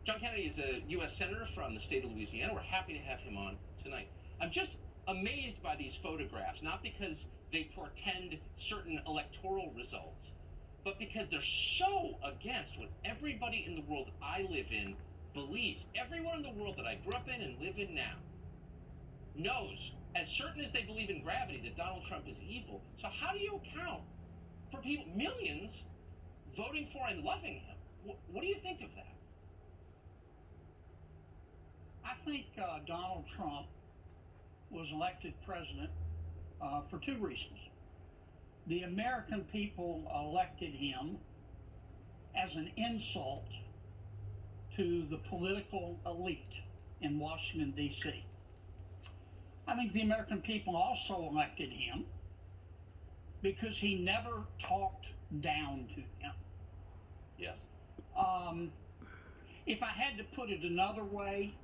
John Kennedy is a U.S. Senator from the state of Louisiana. We're happy to have him on tonight. I'm just amazed by these photographs, not because they portend certain electoral results, but because they're so against what everybody in the world I live in believes. Everyone in the world that I grew up in and live in now knows, as certain as they believe in gravity, that Donald Trump is evil. So how do you account for people, millions, voting for and loving him? What do you think of that? I think Donald Trump was elected president for two reasons. The American people elected him as an insult to the political elite in Washington, D.C. I think the American people also elected him because he never talked down to them. Yes. If I had to put it another way,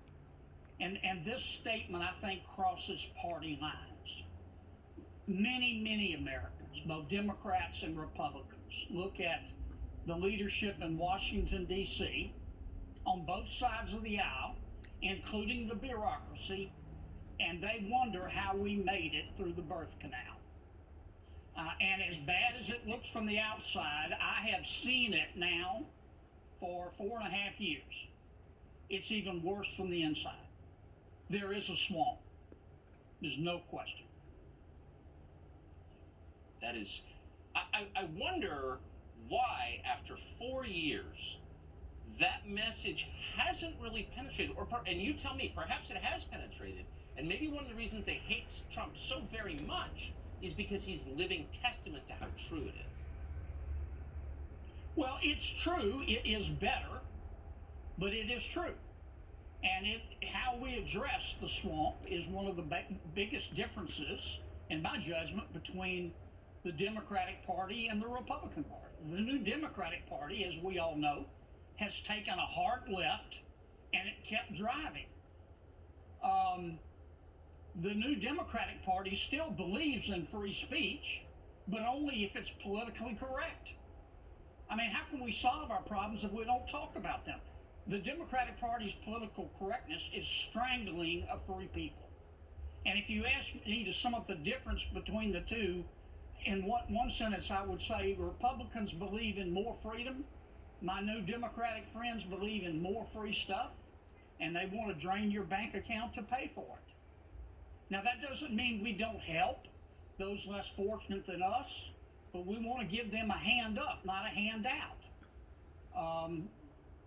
and this statement I think crosses party lines. Many Americans, both Democrats and Republicans, look at the leadership in Washington, D.C., on both sides of the aisle, including the bureaucracy, and they wonder how we made it through the birth canal. And as bad as it looks from the outside, I have seen it now for 4.5 years. It's even worse from the inside. There is a swamp. There's no question. That is, I wonder why, after 4 years, that message hasn't really penetrated. And you tell me, perhaps it has penetrated. And maybe one of the reasons they hate Trump so very much is because he's living testament to how true it is. Well, it's true. It is better, but it is true. And how we address the swamp is one of the biggest differences, in my judgment, between the Democratic Party and the Republican Party. The new Democratic Party, as we all know, has taken a hard left, and it kept driving. The new Democratic Party still believes in free speech, but only if it's politically correct. I mean, how can we solve our problems if we don't talk about them? The Democratic Party's political correctness is strangling a free people. And if you ask me to sum up the difference between the two, in one sentence I would say Republicans believe in more freedom. My new Democratic friends believe in more free stuff, and they want to drain your bank account to pay for it. Now, that doesn't mean we don't help those less fortunate than us, but we want to give them a hand up, not a handout.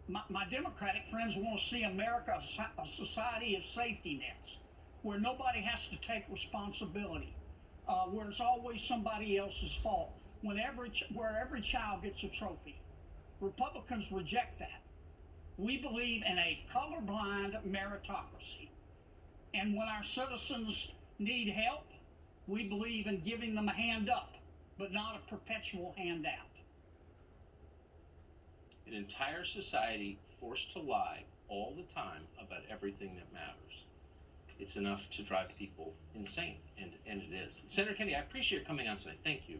My Democratic friends want to see America a society of safety nets, where nobody has to take responsibility, where it's always somebody else's fault, where every child gets a trophy. Republicans reject that. We believe in a colorblind meritocracy. And when our citizens need help, we believe in giving them a hand up, but not a perpetual handout. An entire society forced to lie all the time about everything that matters. It's enough to drive people insane, and it is. Senator Kennedy, I appreciate your coming on tonight. Thank you.